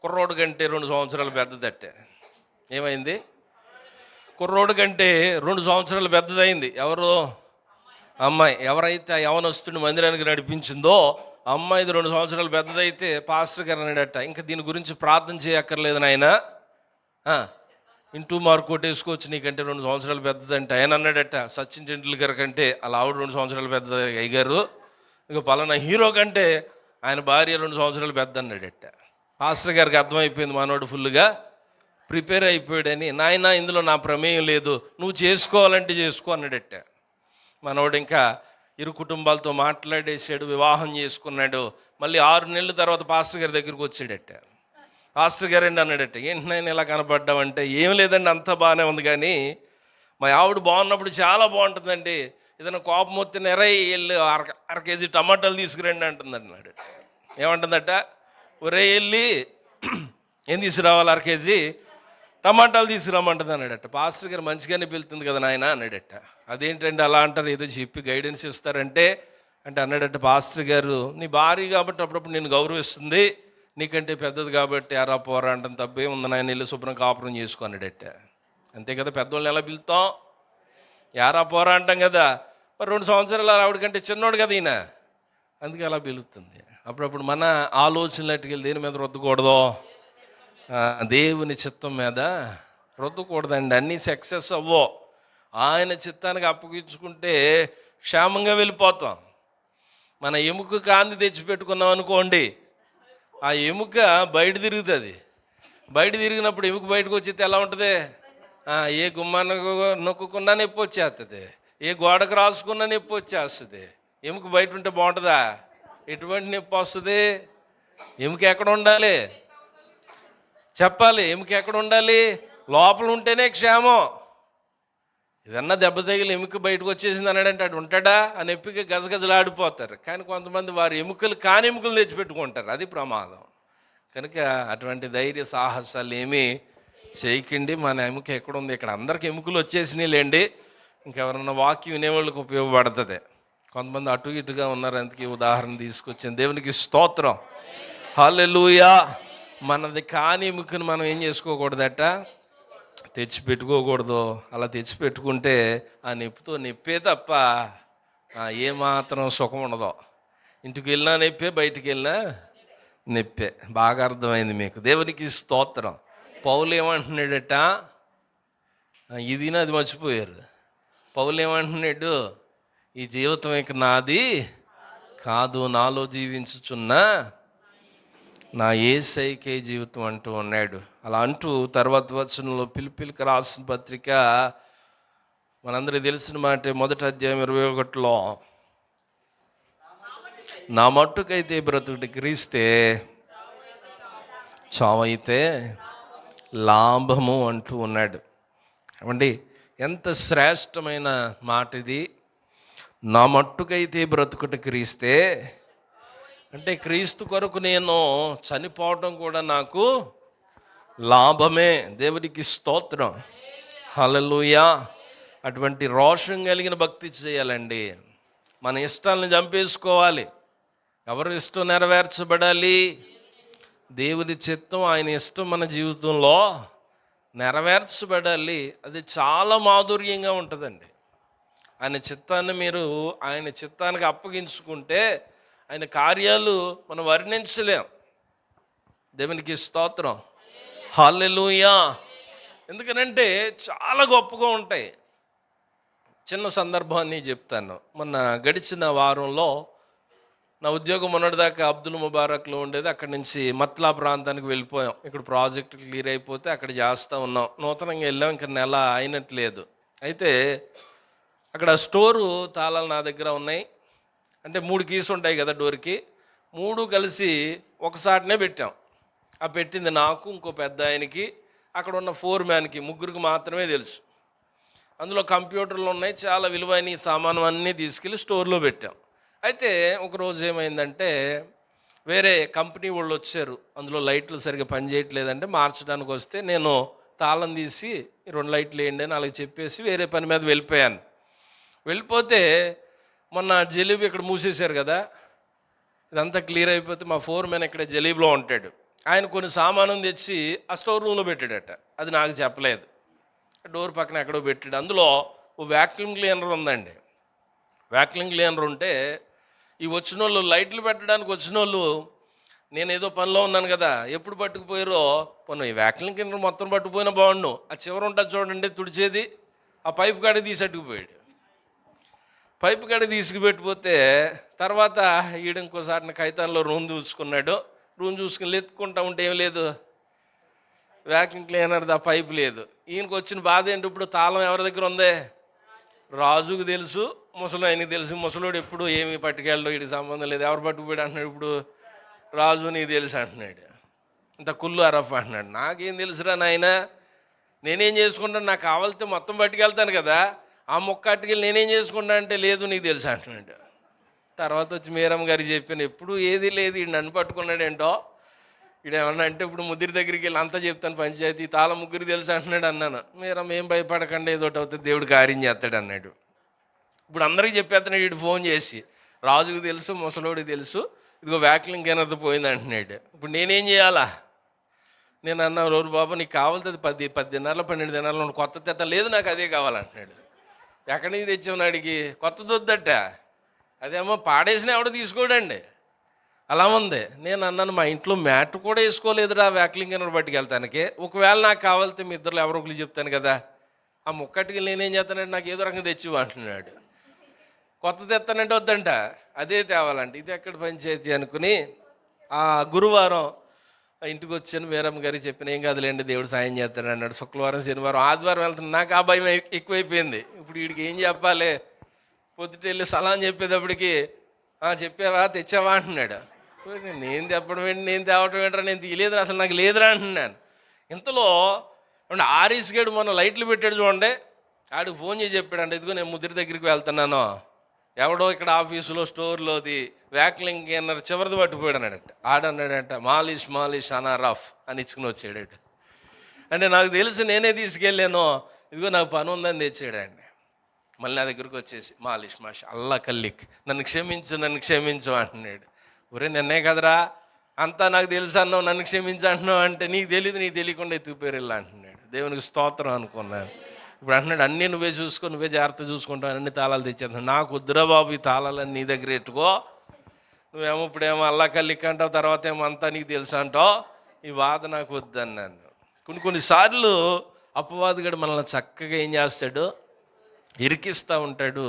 కుర్రోడు కంటే 2 సంవత్సరాలు పెద్దదట్టే. ఏమైంది? కుర్రోడు కంటే 2 సంవత్సరాలు పెద్దదైంది. ఎవరు? అమ్మాయి. ఎవరైతే యవనస్తుని మందిరానికి నడిపించిందో అమ్మాయిది 2 సంవత్సరాలు పెద్దదైతే పాస్టర్ గారు అన్నాడట, ఇంకా దీని గురించి ప్రార్థన చేయక్కర్లేదు నాయన, ఇంటూ మార్కు కొట్టేసుకోవచ్చు, నీకంటే 2 సంవత్సరాలు పెద్దదంటే. ఆయన అన్నాడట, సచిన్ టెండూల్కర్ కంటే అలా ఆవిడ 2 సంవత్సరాలు పెద్ద అయ్యారు, ఇక పలానా హీరో కంటే ఆయన భార్య 2 సంవత్సరాలు పెద్ద అన్నాడట. పాస్టర్ గారికి అర్థమైపోయింది, మనోడు ఫుల్గా ప్రిపేర్ అయిపోయాడని. నాయన ఇందులో నా ప్రమేయం లేదు, నువ్వు చేసుకోవాలంటే చేసుకో అన్నాడట. మనోడు ఇంకా ఇరు కుటుంబాలతో మాట్లాడేసాడు, వివాహం చేసుకున్నాడు. మళ్ళీ 6 నెలల తర్వాత పాస్టర్ గారి దగ్గరికి వచ్చాడట. పాస్టర్ గారండి అన్నాడట. ఏంటి నేను ఇలా కనపడ్డామంటే, ఏం లేదండి అంతా బాగానే ఉంది, కానీ మా ఆవిడ బాగున్నప్పుడు చాలా బాగుంటుందండి, ఏదైనా కోపం వస్తే నెరై వెళ్ళి అర కేజీ టమాటాలు తీసుకురండి అంటుంది అన్నాడు. ఏమంటుందట, ఒరే వెళ్ళి ఏం తీసుకురావాలి, అర కేజీ టమాటాలు తీసుకురామంటుంది అన్నాడట. పాస్టర్ గారు మంచిగానే పిలుతుంది కదా నాయన అన్నాడట. అదేంటండి అలా అంటారు, ఏదో చెప్పి గైడెన్స్ ఇస్తారంటే అన్నాడట పాస్టర్ గారు, నీ భార్య కాబట్టి అప్పుడప్పుడు నేను గౌరవిస్తుంది, నీకంటే పెద్దది కాబట్టి అరా పోరా అంటాను, తప్పే ఉంది నాయన, వెళ్ళి శుభ్రం కాపురం చేసుకున్నాడట. అంతే కదా, పెద్దోళ్ళని ఎలా పిలుతాం, యారా పోరా అంటాం కదా. మరి 2 సంవత్సరాలు ఆవిడకంటే చిన్నోడు కదా ఈయన, అందుకే అలా పిలుస్తుంది. అప్పుడప్పుడు మన ఆలోచనలు అట్టుకెళ్ళి దేని మీద రుద్దకూడదు, దేవుని చిత్తం మీద రుద్దకూడదండి. అన్నీ సక్సెస్ అవ్వో, ఆయన చిత్తానికి అప్పగించుకుంటే క్షేమంగా వెళ్ళిపోతాం. మన ఎముక కాంతి తెచ్చిపెట్టుకున్నాం అనుకోండి, ఆ ఎముక బయట తిరుగుతుంది. బయట తిరిగినప్పుడు ఎముక బయటకు వచ్చేది ఎలా ఉంటుంది, ఏ గుమ్మాన్ని నొక్కుకున్నా నొప్పి వచ్చేస్తుంది, ఏ గోడకు రాసుకున్నా నొప్పి వచ్చేస్తుంది. ఎముక బయట ఉంటే బాగుంటుందా, ఎటువంటి నొప్పి వస్తుంది. ఎముక ఎక్కడ ఉండాలి చెప్పాలి, ఎముక ఎక్కడ ఉండాలి, లోపల ఉంటేనే క్షేమం. ఏదన్నా దెబ్బ తగిలి ఎముక బయటకు వచ్చేసింది అన్నాడంటే అటు ఉంటాడా, ఆ నొప్పికి గజగజలు ఆడిపోతారు. కానీ కొంతమంది వారి ఎముకలు కాని ఎముకలు తెచ్చిపెట్టుకుంటారు, అది ప్రమాదం. కనుక అటువంటి ధైర్య సాహసాలు ఏమీ చేయకండి. మన ఎముక ఎక్కడుంది, ఇక్కడ అందరికి ఎముకలు వచ్చేసినాయి లేండి, ఇంకెవరన్నా వాక్యం వినేవాళ్ళకి ఉపయోగపడుతుంది. కొంతమంది అటు ఇటుగా ఉన్నారు, అందుకే ఉదాహరణ తీసుకొచ్చింది. దేవునికి స్తోత్రం, హల్లెలూయా. మనది కాని ఎముకను మనం ఏం చేసుకోకూడదట, తెచ్చిపెట్టుకోకూడదు. అలా తెచ్చిపెట్టుకుంటే ఆ నొప్పితో నొప్పే తప్ప ఏమాత్రం సుఖం ఉండదు. ఇంటికి వెళ్ళినా నొప్పే, బయటికి వెళ్ళినా నొప్పే. బాగా అర్థమైంది మీకు. దేవునికి స్తోత్రం. పౌలు ఏమంటున్నాడట, ఇది అది మర్చిపోయారు. పౌలు ఏమంటున్నాడు, ఈ జీవితం ఇక నాది కాదు, నాలో జీవించుచున్నా నా యేసయ్యకే జీవితం అంటూ ఉన్నాడు. అలా అంటూ తర్వాత వచనంలో ఫిలిప్పీయులకు రాసిన పత్రిక మనందరికీ తెలిసిన మాట, 1వ అధ్యాయం 21లో, నా మట్టుకైతే బ్రతుకుటి క్రీస్తే, చావైతే లాభము అంటూ ఉన్నాడు. ఏమండి, ఎంత శ్రేష్టమైన మాట ఇది. నా మట్టుకైతే బ్రతుకుటి క్రీస్తే అంటే క్రీస్తు కొరకు నేను చనిపోవడం కూడా నాకు లాభమే. దేవునికి స్తోత్రం, హల్లెలూయా. అటువంటి రోషం కలిగిన భక్తి చేయాలండి. మన ఇష్టాలను చంపేసుకోవాలి. ఎవరి ఇష్టం నెరవేర్చబడాలి, దేవుని చిత్తం, ఆయన ఇష్టం మన జీవితంలో నెరవేర్చబడాలి. అది చాలా మాధుర్యంగా ఉంటుందండి. ఆయన చిత్తాన్ని మీరు ఆయన చిత్తానికి అప్పగించుకుంటే ఆయన కార్యాలు మనం వర్ణించలేం. దేవునికి స్తోత్రం, హల్లెలూయా. ఎందుకనంటే చాలా గొప్పగా ఉంటాయి. చిన్న సందర్భాన్ని చెప్తాను. మొన్న గడిచిన వారంలో నా ఉద్యోగం మొన్నటిదాకా అబ్దుల్ ముబారక్లో ఉండేది, అక్కడి నుంచి మత్లా ప్రాంతానికి వెళ్ళిపోయాం. ఇక్కడ ప్రాజెక్ట్ క్లియర్ అయిపోతే అక్కడ చేస్తూ ఉన్నాం. నూతనంగా వెళ్ళాం, ఇంకా నెల అయినట్లేదు. అయితే అక్కడ స్టోరు తాళాలు నా దగ్గర ఉన్నాయి. అంటే 3 కీస్ ఉంటాయి కదా డోర్కి, 3 కలిసి ఒకసారినే పెట్టాం. ఆ పెట్టింది నాకు, ఇంకో పెద్ద ఆయనకి, అక్కడ ఉన్న 4 మ్యాన్కి, ముగ్గురికి మాత్రమే తెలుసు. అందులో కంప్యూటర్లు ఉన్నాయి, చాలా విలువైన సామాను అన్నీ తీసుకెళ్ళి స్టోర్లో పెట్టాం. అయితే ఒకరోజు ఏమైందంటే, వేరే కంపెనీ వాళ్ళు వచ్చారు. అందులో లైట్లు సరిగ్గా పనిచేయట్లేదంటే మార్చడానికి వస్తే నేను తాళం తీసి 2 లైట్లు వేయండి అని అలాగ చెప్పేసి వేరే పని మీద వెళ్ళిపోయాను. వెళ్ళిపోతే మొన్న జలీబు ఇక్కడ మూసేశారు కదా, ఇదంతా క్లియర్ అయిపోతే మా 4 మ్యాన్ ఇక్కడ జలీబులో ఉంటాడు. ఆయన కొన్ని సామాను తెచ్చి ఆ స్టోర్ రూమ్లో పెట్టాడట. అది నాకు చెప్పలేదు. డోర్ పక్కన ఎక్కడో పెట్టాడు. అందులో ఓ వ్యాక్యూమ్ క్లీనర్ ఉందండి. వ్యాక్యూమ్ క్లీనర్ ఉంటే ఈ వచ్చిన వాళ్ళు, లైట్లు పెట్టడానికి వచ్చిన వాళ్ళు, నేను ఏదో పనిలో ఉన్నాను కదా, ఎప్పుడు పట్టుకుపోయారో, పోను ఈ వ్యాక్యూమ్ క్లీనర్ మొత్తం పట్టుకుపోయినా బాగుండు, ఆ చివర ఉంటుంది చూడండి తుడిచేది, ఆ పైపు కాడికి తీసట్టుకుపోయాడు. పైపు కాడికి తీసుకుపెట్టిపోతే తర్వాత ఈడ ఇంకోసారి కైతాన్లో రూమ్ చూసుకున్నాడు. రూమ్ చూసుకుని ఎత్తుకుంటా ఉంటే ఏం లేదు, వ్యాక్యూమ్ క్లీనర్ది ఆ పైపు లేదు. ఈయనకు వచ్చిన బాధ ఏంటి, ఇప్పుడు తాళం ఎవరి దగ్గర ఉంది, రాజుకు తెలుసు, ముసలి ఆయనకి తెలుసు. ముసలోడు ఎప్పుడు ఏమి పట్టుకెళ్ళడు, వీడికి సంబంధం లేదు, ఎవరు పట్టుకుపోయాడు అంటున్నాడు. ఇప్పుడు రాజు నీకు తెలుసు అంటున్నాడు. ఇంత కుళ్ళు అరఫ్ అంటున్నాడు. నాకేం తెలుసురా నాయన, నేనేం చేసుకుంటాను, నాకు కావాలితే మొత్తం పట్టుకెళ్తాను కదా, ఆ మొక్క అట్టుకెళ్ళి నేనేం చేసుకుంటా అంటే లేదు నీకు తెలుసు అంటున్నాడు. తర్వాత వచ్చి మీరమ్మ గారికి చెప్పాను, ఎప్పుడు ఏది లేదు ఈ నన్ను పట్టుకున్నాడు ఏంటో, ఈడేమన్నా అంటే ఇప్పుడు ముద్దురి దగ్గరికి వెళ్ళి అంతా చెప్తాను పంచాయతీ తాళ ముగ్గురు తెలుసు అంటున్నాడు అన్నాను. మీరమ్మ ఏం భయపడకండి, ఏదోటి అవుతుంది దేవుడు కార్యం చేస్తాడు అన్నాడు. ఇప్పుడు అందరికీ చెప్పేస్తున్నాడు వీడు ఫోన్ చేసి, రాజుకు తెలుసు, ముసలోడికి తెలుసు, ఇదిగో వ్యాక్లింగ్ ఎనర్ది పోయింది అంటున్నాడు. ఇప్పుడు నేనేం చేయాలా? నేను అన్నా, రోజు బాబు నీకు కావాల్సింది 10 దినాల్లో 12 దినాల్లో కొత్త తెత్త లేదు, నాకు అదే కావాలంటున్నాడు. ఎక్కడి నుంచి తెచ్చావు అడిగి, కొత్తది వద్దట, అదేమో పాడేసిన ఎవడో తీసుకోడండి, అలా ఉంది. నేను అన్నాను, మా ఇంట్లో మ్యాట్ కూడా వేసుకోలేదురా వ్యాక్లింగ్ ఎనర్ పట్టుకెళ్తానికి, ఒకవేళ నాకు కావాలితే మీ ఇద్దరు ఎవరో ఒకరు చెప్తాను కదా, ఆ ముక్కటికి నేనేం చేస్తానంటే నాకు ఏదో రకంగా తెచ్చివు అంటున్నాడు. కొత్త తెస్తానంటే వద్దంట, అదే తేవాలంట. ఇది ఎక్కడ పంచాయతీ అనుకుని ఆ గురువారం ఇంటికి వచ్చాను. వీరమ్మ గారికి చెప్పిన, ఏం కాదులేండి దేవుడు సాయం చేస్తాడు అన్నాడు. శుక్రవారం శనివారం ఆదివారం వెళ్తున్నాను. నాకు ఆ భయం ఎక్కువైపోయింది. ఇప్పుడు వీడికి ఏం చెప్పాలి, పొద్దుట వెళ్ళి సలాం చెప్పేటప్పటికి చెప్పావా తెచ్చావా అంటున్నాడు. నేను చెప్పడం ఏంటి, నేను తేవటం ఏంటరా, నేను తీయలేదు అసలు, నాకు లేదురా అంటున్నాను. ఇంతలో ఆర్ఎస్ గడు మొన్న లైట్లు పెట్టాడు చూడండి, ఆడికి ఫోన్ చేసి చెప్పాడంట, ఇదిగో నేను ముద్దురి దగ్గరికి వెళ్తున్నాను, ఎవడో ఇక్కడ ఆఫీసులో స్టోర్లోది వ్యాక్లింగ్ ఎన్నర్ చివరిది పట్టుకుపోయాడు అన్నాడట. ఆడన్నాడంట, మాలిష్ అనారఫ్ అని ఇచ్చుకుని వచ్చాడట. అంటే నాకు తెలుసు, నేనే తీసుకెళ్ళాను, ఇదిగో నాకు పని ఉందని తెచ్చాడండి. మళ్ళీ నా దగ్గరికి వచ్చేసి మాషా అల్లా కల్లిక్, నన్ను క్షమించు అంటున్నాడు. ఒరే నిన్నే కదరా అంతా నాకు తెలుసు అన్నావు, నన్ను క్షమించు అంటున్నావు అంటే, నీకు తెలియకుండా ఎత్తుకుపోయారు ఇలా అంటున్నాడు. దేవునికి స్తోత్రం అనుకున్నాను. ఇప్పుడు అంటున్నాడు, అన్నీ నువ్వే చూసుకో, నువ్వే జాగ్రత్త చూసుకుంటావు, అన్ని తాళాలు తెచ్చేస్తున్నావు, నాకు వద్దురా బాబు ఈ తాళాలన్నీ నీ దగ్గర ఎట్టుకో, నువ్వేమో ఇప్పుడేమో అల్లా కల్లిక్ అంటావు, తర్వాత ఏమో అంతా నీకు తెలుసు అంటావు, ఈ బాధ నాకు వద్దన్నాను. కొన్నిసార్లు అపవాదిగాడు మనల్ని చక్కగా ఏం చేస్తాడు, ఇరికిస్తూ ఉంటాడు.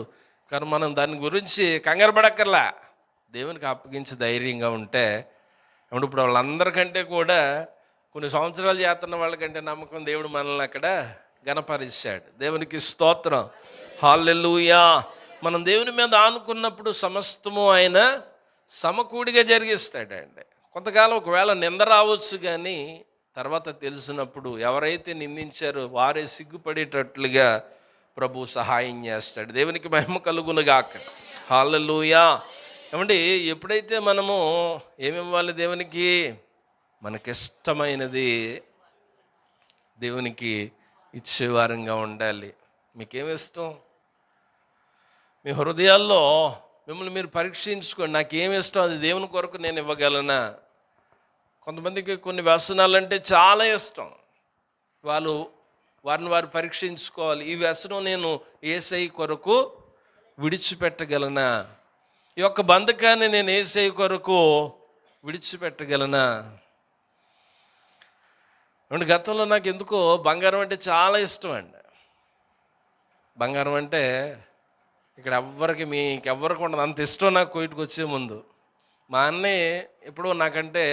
కానీ మనం దాని గురించి కంగారు పడక్కర్లా, దేవునికి అప్పగించి ధైర్యంగా ఉంటే, ఇప్పుడు వాళ్ళందరికంటే కూడా కొన్ని సంవత్సరాలు చేస్తున్న వాళ్ళకంటే నమ్మకం దేవుడు మనల్ని అక్కడ గణపరిచాడు. దేవునికి స్తోత్రం, హల్లెలూయా. మనం దేవుని మీద ఆనుకున్నప్పుడు సమస్తము ఆయన సమకూడిగా జరిగిస్తాడండి. కొంతకాలం ఒకవేళ నింద రావచ్చు, కానీ తర్వాత తెలిసినప్పుడు ఎవరైతే నిందించారో వారే సిగ్గుపడేటట్లుగా ప్రభు సహాయం చేస్తాడు. దేవునికి మహిమ కలుగునుగాక, హల్లెలూయా. ఏమండి, ఎప్పుడైతే మనము ఏమివ్వాలి దేవునికి, మనకిష్టమైనది దేవునికి ఇచ్చేవారంగా ఉండాలి. మీకేమిష్టం? మీ హృదయాల్లో మిమ్మల్ని మీరు పరీక్షించుకోండి. నాకేమి ఇష్టం, అది దేవుని కొరకు నేను ఇవ్వగలనా? కొంతమందికి కొన్ని వ్యసనాలు అంటే చాలా ఇష్టం, వారిని వారు పరీక్షించుకోవాలి. ఈ వ్యసనం నేను యేసయ్య కొరకు విడిచిపెట్టగలనా? ఈ యొక్క బంధకాన్ని నేను యేసయ్య కొరకు విడిచిపెట్టగలనా? అంటే గతంలో నాకు ఎందుకో బంగారం అంటే చాలా ఇష్టం అండి. బంగారం అంటే ఇక్కడ మీకెవ్వరికి ఉండదు అంత ఇష్టం నాకు. కోయిట్కి వచ్చే ముందు మా అన్నయ్య ఎప్పుడో నాకంటే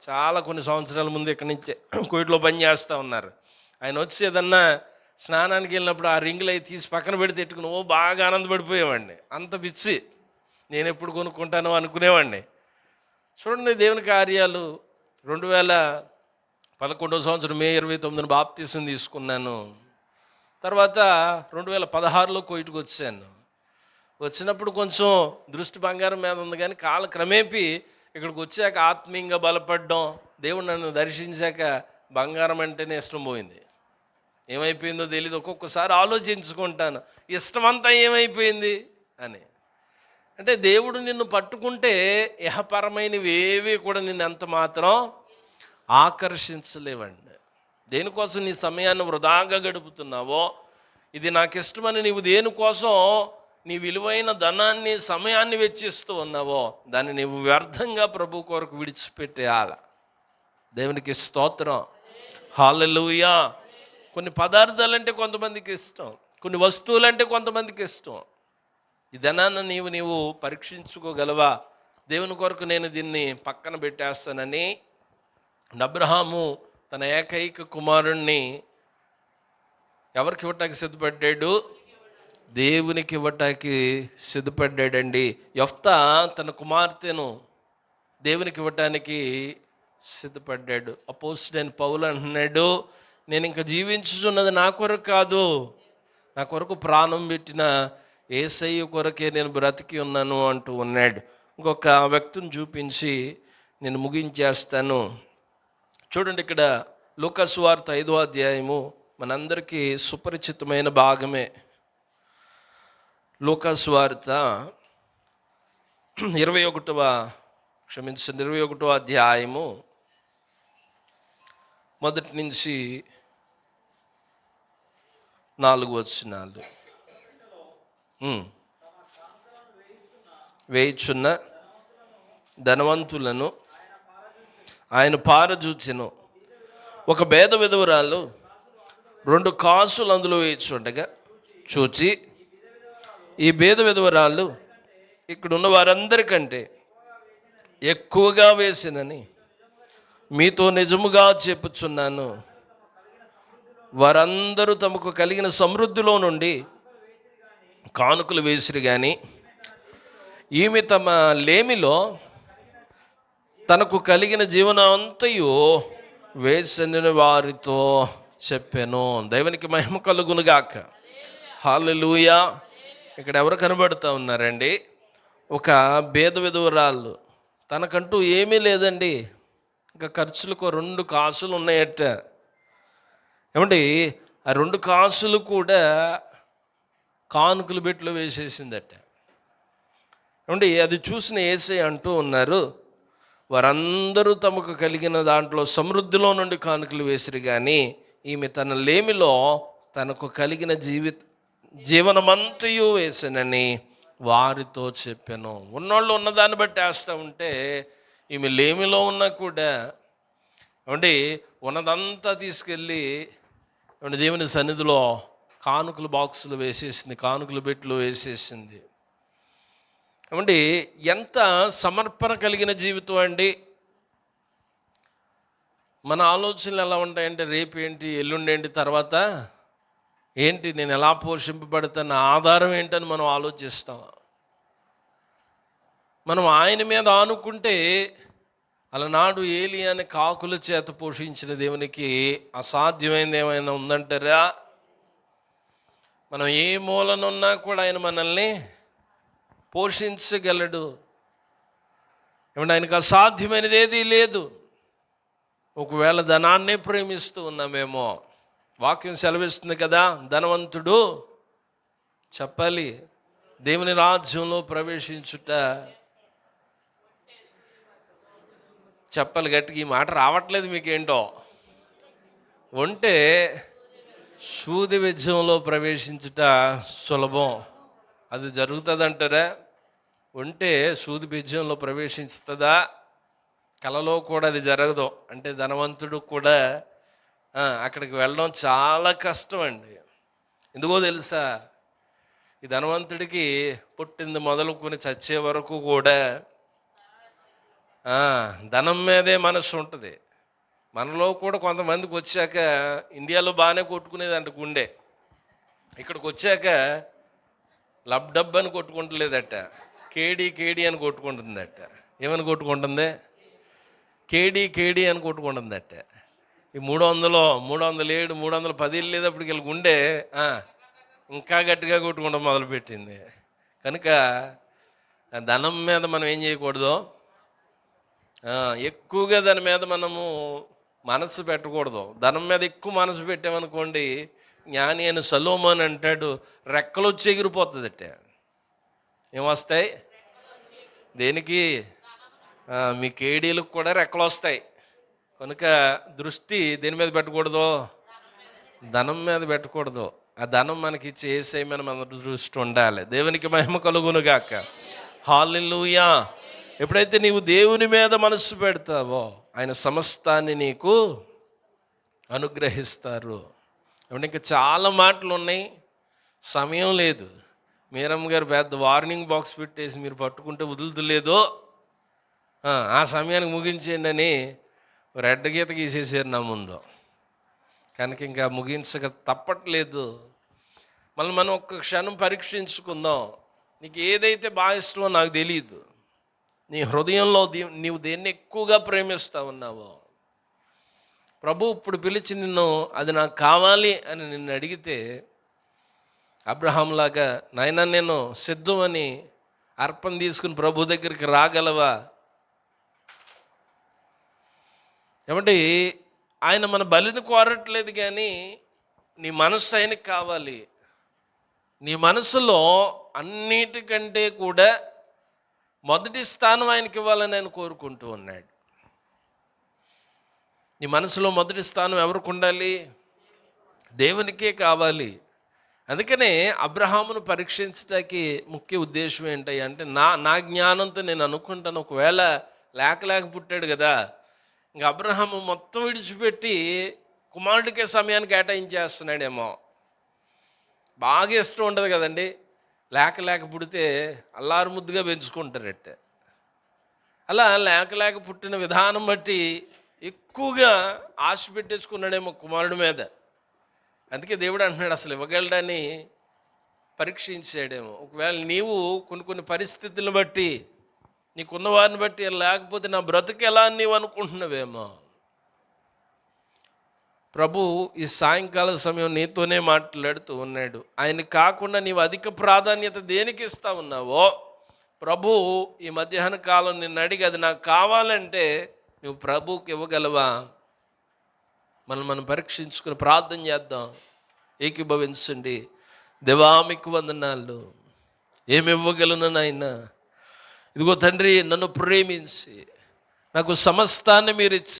చాలా కొన్ని సంవత్సరాల ముందు ఇక్కడి నుంచి కోయిట్లో పని చేస్తూ ఉన్నారు. ఆయన వచ్చి ఏదన్నా స్నానానికి వెళ్ళినప్పుడు ఆ రింగులు అవి తీసి పక్కన పెడితే ఎట్టుకుని బాగా ఆనందపడిపోయేవాడిని. అంత పిచ్చి, నేను ఎప్పుడు కొనుక్కుంటానో అనుకునేవాడిని. చూడండి దేవుని కార్యాలు. 2011 సంవత్సరం మే 29 బాప్తీసం తీసుకున్నాను. తర్వాత 2016లో కోయిట్కి వచ్చాను. వచ్చినప్పుడు కొంచెం దృష్టి బంగారం మీద ఉంది, కానీ క్రమేపీ ఇక్కడికి వచ్చాక ఆత్మీయంగా బలపడడం, దేవుడు నన్ను దర్శించాక బంగారం అంటేనే ఇష్టం పోయింది. ఏమైపోయిందో తెలీదు. ఒక్కొక్కసారి ఆలోచించుకుంటాను, ఇష్టమంతా ఏమైపోయింది అని. అంటే దేవుడు నిన్ను పట్టుకుంటే ఇహపరమైనవి ఏవి కూడా నిన్ను ఎంత మాత్రం ఆకర్షించలేవండి. దేనికోసం నీ సమయాన్ని వృధాగా గడుపుతున్నావో, ఇది నాకు ఇష్టమని నీవు దేనికోసం నీ విలువైన ధనాన్ని సమయాన్ని వెచ్చిస్తూ ఉన్నావో, దాన్ని నీవు వ్యర్థంగా ప్రభు కొరకు విడిచిపెట్టేయాల. దేవునికి స్తోత్రం, హల్లెలూయా. కొన్ని పదార్థాలంటే కొంతమందికి ఇష్టం, కొన్ని వస్తువులంటే కొంతమందికి ఇష్టం. ఈ ధనాన్ని నీవు పరీక్షించుకోగలవా? దేవుని కొరకు నేను దీన్ని పక్కన పెట్టేస్తానని అబ్రహాము తన ఏకైక కుమారుణ్ణి ఎవరికి ఇవ్వటానికి సిద్ధపడ్డాడు? దేవునికి ఇవ్వటానికి సిద్ధపడ్డాడండి. యెఫ్తా తన కుమార్తెను దేవునికి ఇవ్వటానికి సిద్ధపడ్డాడు. అపోస్తలుడైన పౌలు అంటున్నాడు, నేను ఇంకా జీవించుచున్నది నా కొరకు కాదు, నా కొరకు ప్రాణం పెట్టిన యేసయ్య కొరకే నేను బ్రతికి ఉన్నాను అంటూ ఉన్నాడు. ఇంకొక వ్యక్తిని చూపించి నేను ముగించేస్తాను. చూడండి, ఇక్కడ లూకా సువార్త 5వ అధ్యాయము మనందరికీ సుపరిచితమైన భాగమే. లూకా సువార్త 21వ అధ్యాయము మొదటి నుంచి 4 వచనాలు. వేయుచున్న ధనవంతులను ఆయన పారజూచెను. ఒక భేద విధవరాలు 2 కాసులు అందులో వేయుచుండగా చూచి, ఈ భేద విధవరాలు ఇక్కడున్న వారందరికంటే ఎక్కువగా వేసినని మీతో నిజముగా చెప్పుచున్నాను. వారందరూ తమకు కలిగిన సమృద్ధిలో నుండి కానుకలు వేసిరి కానీ ఈమె తమ లేమిలో తనకు కలిగిన జీవనాంతయు వేసని వారితో చెప్పాను. దేవునికి మహిమ కలుగునుగాక. హల్లెలూయా. ఇక్కడ ఎవరు కనబడుతూ ఉన్నారండి? ఒక భేద విధవరాలు, తనకంటూ ఏమీ లేదండి, ఇంకా ఖర్చులకు 2 కాసులు ఉన్నాయట. ఏమండి, ఆ 2 కాసులు కూడా కానుకలు బెట్లో వేసేసిందట. ఏమండి, అది చూసిన యేసయ్య అంటూ ఉన్నారు, వారందరూ తమకు కలిగిన దాంట్లో సమృద్ధిలో నుండి కానుకలు వేసిరి కానీ ఈమె తన లేమిలో తనకు కలిగిన జీవనమంతయు వేసానని వారితో చెప్పాను. ఉన్నోళ్ళు ఉన్నదాన్ని బట్టి వేస్తూ ఉంటే ఈమె లేమిలో ఉన్నా కూడా ఏమండి ఉన్నదంతా తీసుకెళ్ళి ఏమంటే దేవుని సన్నిధిలో కానుకల బాక్సులు వేసేసింది, కానుకల బెట్లు వేసేసింది. ఏమండి ఎంత సమర్పణ కలిగిన జీవితం అండి. మన ఆలోచనలు ఎలా ఉంటాయంటే, రేపు ఏంటి, ఎల్లుండి ఏంటి, తర్వాత ఏంటి, నేను ఎలా పోషింపబడతాను, ఆధారం ఏంటని మనం ఆలోచిస్తాం. మనం ఆయన మీద ఆనుకుంటే అలనాడు ఏలియాని కాకుల చేత పోషించిన దేవునికి అసాధ్యమైనది ఏమైనా ఉందంటారా? మనం ఏ మూలనున్నా కూడా ఆయన మనల్ని పోషించగలడు. ఏమంటే ఆయనకు అసాధ్యమైనది ఏదీ లేదు. ఒకవేళ ధనాన్నే ప్రేమిస్తూ ఉన్నామేమో, వాక్యం సెలవిస్తుంది కదా, ధనవంతుడు చెప్పాలి దేవుని రాజ్యంలో ప్రవేశించుట. చెప్పాలి గట్టిగా, ఈ మాట రావట్లేదు మీకేంటో. ఉంటే సూది విద్యంలో ప్రవేశించుట సులభం, అది జరుగుతుందంటారా? ఉంటే సూది విద్యంలో ప్రవేశిస్తుందా? కలలో కూడా అది జరగదు. అంటే ధనవంతుడు కూడా అక్కడికి వెళ్ళడం చాలా కష్టం అండి. ఎందుకో తెలుసా? ఈ ధనవంతుడికి పుట్టింది మొదలుకొని చచ్చే వరకు కూడా ధనం మీదే మనసు ఉంటుంది. మనలో కూడా కొంతమందికి వచ్చాక, ఇండియాలో బాగానే కొట్టుకునేదంట గుండె, ఇక్కడికి వచ్చాక లబ్ డబ్ అని కొట్టుకుంటలేదట, కేడీ కేడీ అని కొట్టుకుంటుందట. ఏమని కొట్టుకుంటుంది? కేడీ కేడీ అని కొట్టుకుంటుందట. ఈ 300, 307, 310 వెళ్ళేటప్పటికి వీళ్ళ గుండె ఇంకా గట్టిగా కొట్టుకుంటాం మొదలుపెట్టింది. కనుక ధనం మీద మనం ఏం చేయకూడదు, ఎక్కువగా దాని మీద మనము మనసు పెట్టకూడదు. ధనం మీద ఎక్కువ మనసు పెట్టామనుకోండి, జ్ఞాని అని సలోమోన్ అంటాడు, రెక్కలు వచ్చి ఎగిరిపోతుందట. ఏమొస్తాయి? దేనికి? మీ కేడీలకు కూడా రెక్కలు వస్తాయి. కనుక దృష్టి దేని మీద పెట్టకూడదు? ధనం మీద పెట్టకూడదు. ఆ ధనం మనకి ఇచ్చి యేసయ్య మన దృష్టి ఉండాలి. దేవునికి మహిమ కలుగునుగాక. హల్లెలూయా. ఎప్పుడైతే నీవు దేవుని మీద మనస్సు పెడతావో ఆయన సమస్తాన్ని నీకు అనుగ్రహిస్తారు. ఏమంటే ఇంకా చాలా మాటలు ఉన్నాయి, సమయం లేదు. మీరమ్మ గారు పెద్ద వార్నింగ్ బాక్స్ పెట్టేసి మీరు పట్టుకుంటే వదులుతులేదో, ఆ సమయానికి ముగించేయండి అని రెడ్ గీత గీసేసారు నా ముందు. కనుక ఇంకా ముగించక తప్పట్లేదు. మళ్ళీ మనం ఒక్క క్షణం పరీక్షించుకుందాం. నీకు ఏదైతే బాగా ఇష్టమో నాకు తెలియదు, నీ హృదయంలో నీవు దేన్ని ఎక్కువగా ప్రేమిస్తా ఉన్నావో, ప్రభు ఇప్పుడు పిలిచి నిన్ను అది నాకు కావాలి అని నిన్ను అడిగితే, అబ్రహాంలాగా నాయనా నేను సిద్ధం అని అర్పణ తీసుకుని ప్రభు దగ్గరికి రాగలవా? ఏమంటే ఆయన మన బలిని కోరట్లేదు, కానీ నీ మనస్సు ఆయనకి కావాలి. నీ మనసులో అన్నిటికంటే కూడా మొదటి స్థానం ఆయనకి ఇవ్వాలని ఆయన కోరుకుంటూ ఉన్నాడు. నీ మనసులో మొదటి స్థానం ఎవరికి ఉండాలి? దేవునికే కావాలి. అందుకనే అబ్రహామును పరీక్షించడానికి ముఖ్య ఉద్దేశం ఏంటి అంటే, నా జ్ఞానంతో నేను అనుకుంటాను, ఒకవేళ లేక పుట్టాడు కదా, ఇంకా అబ్రహాము మొత్తం విడిచిపెట్టి కుమారుడికే సమయాన్ని కేటాయించేస్తున్నాడేమో. బాగా ఇష్టం ఉండదు కదండి, లేక పుడితే అల్లారు ముద్దుగా పెంచుకుంటారట. అలా లేక పుట్టిన విధానం బట్టి ఎక్కువగా ఆశ పెట్టించుకున్నాడేమో కుమారుడి మీద. అందుకే దేవుడు అంటున్నాడు, అసలు ఇవ్వగలడని పరీక్షించాడేమో. ఒకవేళ నీవు కొన్ని పరిస్థితులను బట్టి, నీకున్న వారిని బట్టి లేకపోతే నా బ్రతుకు ఎలా అని నీవు అనుకుంటున్నావేమో. ప్రభు ఈ సాయంకాల సమయం నీతోనే మాట్లాడుతూ ఉన్నాడు. ఆయన కాకుండా నీవు అధిక ప్రాధాన్యత దేనికి ఇస్తా ఉన్నావో, ప్రభు ఈ మధ్యాహ్న కాలం నిన్ను అడిగి అది నాకు కావాలంటే నువ్వు ప్రభువుకి ఇవ్వగలవా? మనం పరీక్షించుకుని ప్రార్థన చేద్దాం. ఏకీభవించండి. దేవా మీకు వందనాలు, ఏమి ఇవ్వగలను నాయనా? ఇదిగో తండ్రి, నన్ను ప్రేమించి నాకు సమస్తాన్ని మీరు ఇచ్చి